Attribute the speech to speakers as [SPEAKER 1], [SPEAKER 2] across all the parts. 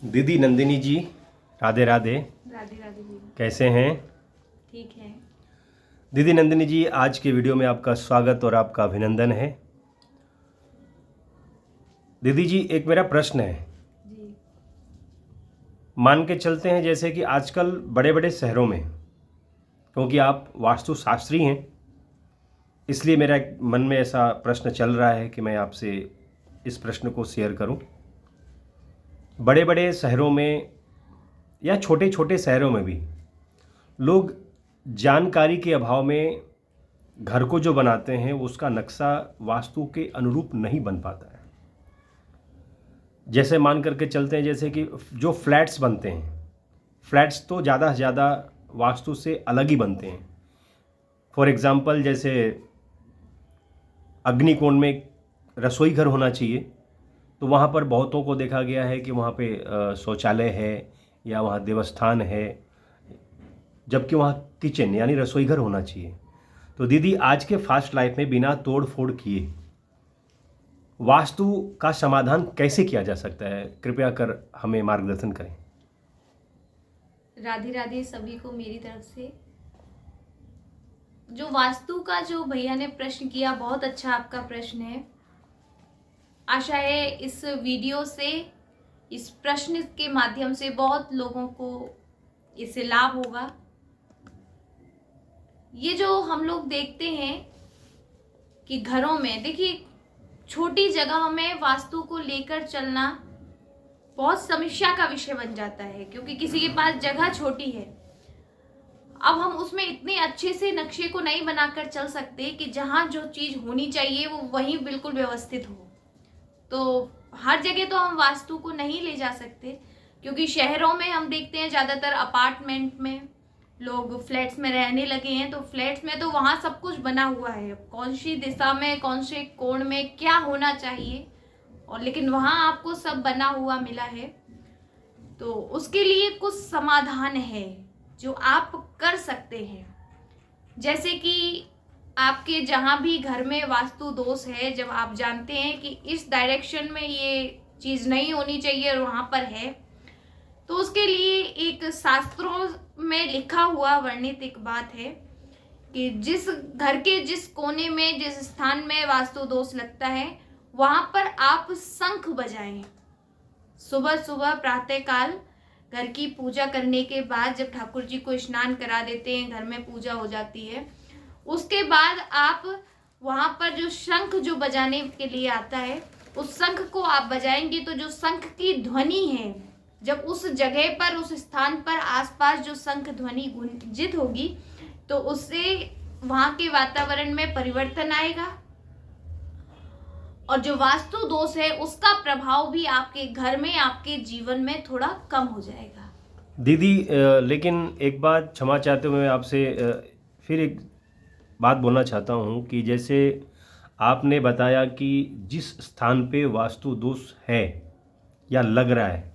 [SPEAKER 1] दीदी नंदिनी जी, राधे राधे।
[SPEAKER 2] राधे राधे जी।
[SPEAKER 1] कैसे हैं?
[SPEAKER 2] ठीक है।
[SPEAKER 1] दीदी नंदिनी जी, आज के वीडियो में आपका स्वागत और आपका अभिनंदन है। दीदी जी, एक मेरा प्रश्न है।
[SPEAKER 2] जी।
[SPEAKER 1] मान के चलते हैं जैसे कि आजकल बड़े बड़े शहरों में, क्योंकि आप वास्तुशास्त्री हैं, इसलिए मेरा मन में ऐसा प्रश्न चल रहा है कि मैं आपसे इस प्रश्न को शेयर करूं। बड़े बड़े शहरों में या छोटे छोटे शहरों में भी लोग जानकारी के अभाव में घर को जो बनाते हैं उसका नक्शा वास्तु के अनुरूप नहीं बन पाता है। जैसे मान करके चलते हैं जैसे कि जो फ्लैट्स बनते हैं, फ्लैट्स तो ज़्यादा से ज़्यादा वास्तु से अलग ही बनते हैं। फॉर एग्ज़ाम्पल, जैसे अग्निकोण में रसोई घर होना चाहिए, तो वहाँ पर बहुतों को देखा गया है कि वहाँ पे शौचालय है या वहाँ देवस्थान है, जबकि वहाँ किचन यानी रसोई घर होना चाहिए। तो दीदी, आज के फास्ट लाइफ में बिना तोड़ फोड़ किए वास्तु का समाधान कैसे किया जा सकता है? कृपया कर हमें मार्गदर्शन करें।
[SPEAKER 2] राधे राधे सभी को मेरी तरफ से। जो वास्तु का जो भैया ने प्रश्न किया, बहुत अच्छा आपका प्रश्न है। आशा है इस वीडियो से, इस प्रश्न के माध्यम से बहुत लोगों को इससे लाभ होगा। ये जो हम लोग देखते हैं कि घरों में, देखिए, छोटी जगह में वास्तु को लेकर चलना बहुत समस्या का विषय बन जाता है, क्योंकि किसी के पास जगह छोटी है। अब हम उसमें इतने अच्छे से नक्शे को नहीं बनाकर चल सकते कि जहाँ जो चीज होनी चाहिए वो वहीं बिल्कुल व्यवस्थित हो। तो हर जगह तो हम वास्तु को नहीं ले जा सकते, क्योंकि शहरों में हम देखते हैं ज्यादातर अपार्टमेंट में लोग फ्लैट्स में रहने लगे हैं। तो फ्लैट्स में तो वहाँ सब कुछ बना हुआ है, कौन सी दिशा में, कौन से कोण में क्या होना चाहिए, और लेकिन वहाँ आपको सब बना हुआ मिला है। तो उसके लिए कुछ समाधान है जो आप कर सकते हैं। जैसे कि आपके जहाँ भी घर में वास्तु दोष है, जब आप जानते हैं कि इस डायरेक्शन में ये चीज़ नहीं होनी चाहिए और वहाँ पर है, तो उसके लिए एक शास्त्रों में लिखा हुआ वर्णित एक बात है कि जिस घर के जिस कोने में, जिस स्थान में वास्तु दोष लगता है, वहाँ पर आप शंख बजाएं। सुबह सुबह प्रातः काल घर की पूजा करने के बाद, जब ठाकुर जी को स्नान करा देते हैं, घर में पूजा हो जाती है, उसके बाद आप वहाँ पर जो शंख जो बजाने के लिए आता है, उस शंख को आप बजाएंगे तो जो शंख की ध्वनि है, जब उस जगह पर, उस स्थान पर आसपास जो शंख ध्वनि गुंजित होगी, तो उससे वहाँ के वातावरण में परिवर्तन आएगा और जो वास्तु दोष है उसका प्रभाव भी आपके घर में, आपके जीवन में थोड़ा कम हो जाएगा।
[SPEAKER 1] दीदी, लेकिन एक बात क्षमा चाहते हुए मैं आपसे फिर एक बात बोलना चाहता हूँ कि जैसे आपने बताया कि जिस स्थान पे वास्तु दोष है या लग रहा है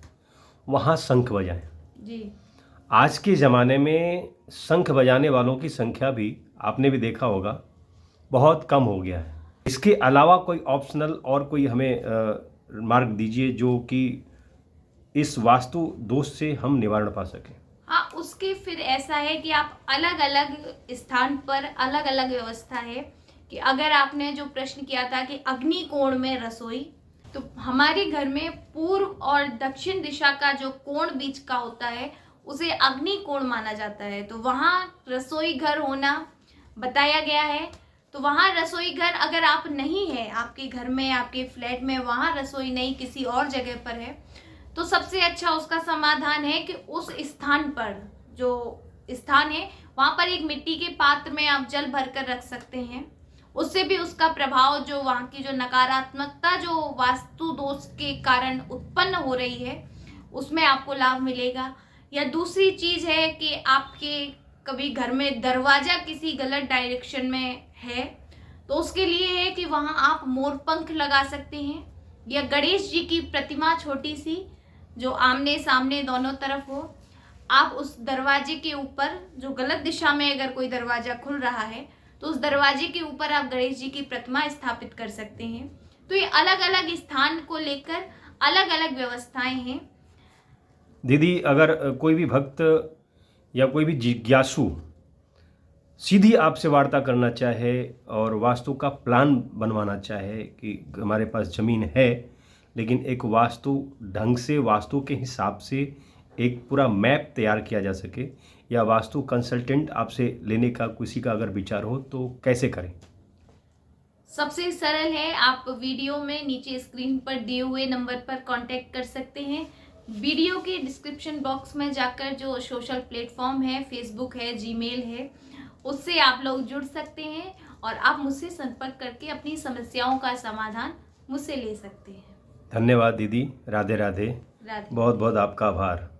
[SPEAKER 1] वहाँ शंख बजाएं।
[SPEAKER 2] जी।
[SPEAKER 1] आज के ज़माने में शंख बजाने वालों की संख्या भी, आपने भी देखा होगा, बहुत कम हो गया है। इसके अलावा कोई ऑप्शनल और कोई हमें मार्ग दीजिए जो कि इस वास्तु दोष से हम निवारण पा सकें।
[SPEAKER 2] हाँ, उसके फिर ऐसा है कि आप अलग अलग स्थान पर अलग अलग व्यवस्था है कि अगर आपने जो प्रश्न किया था कि अग्नि कोण में रसोई, तो हमारे घर में पूर्व और दक्षिण दिशा का जो कोण बीच का होता है उसे अग्नि कोण माना जाता है। तो वहाँ रसोई घर होना बताया गया है। तो वहाँ रसोई घर अगर आप नहीं है, आपके घर में, आपके फ्लैट में वहाँ रसोई नहीं, किसी और जगह पर है, तो सबसे अच्छा उसका समाधान है कि उस स्थान पर, जो स्थान है वहाँ पर एक मिट्टी के पात्र में आप जल भर कर रख सकते हैं। उससे भी उसका प्रभाव, जो वहाँ की जो नकारात्मकता जो वास्तु दोष के कारण उत्पन्न हो रही है, उसमें आपको लाभ मिलेगा। या दूसरी चीज है कि आपके कभी घर में दरवाजा किसी गलत डायरेक्शन में है, तो उसके लिए है कि वहाँ आप मोरपंख लगा सकते हैं, या गणेश जी की प्रतिमा छोटी सी जो आमने सामने दोनों तरफ हो, आप उस दरवाजे के ऊपर, जो गलत दिशा में अगर कोई दरवाजा खुल रहा है, तो उस दरवाजे के ऊपर आप गणेश जी की प्रतिमा स्थापित कर सकते हैं। तो ये अलग अलग स्थान को लेकर अलग अलग व्यवस्थाएं हैं।
[SPEAKER 1] दीदी, अगर कोई भी भक्त या कोई भी जिज्ञासु सीधी आपसे वार्ता करना चाहे और वास्तु का प्लान बनवाना चाहे कि हमारे पास ज़मीन है, लेकिन एक वास्तु ढंग से, वास्तु के हिसाब से एक पूरा मैप तैयार किया जा सके, या वास्तु कंसल्टेंट आपसे लेने का किसी का अगर विचार हो तो कैसे करें?
[SPEAKER 2] सबसे सरल है, आप वीडियो में नीचे स्क्रीन पर दिए हुए नंबर पर कांटेक्ट कर सकते हैं। वीडियो के डिस्क्रिप्शन बॉक्स में जाकर जो सोशल प्लेटफॉर्म है, फेसबुक है, जीमेल है, उससे आप लोग जुड़ सकते हैं और आप मुझसे संपर्क करके अपनी समस्याओं का समाधान मुझसे ले सकते हैं।
[SPEAKER 1] धन्यवाद दीदी, राधे राधे।
[SPEAKER 2] राधे।
[SPEAKER 1] बहुत बहुत आपका आभार।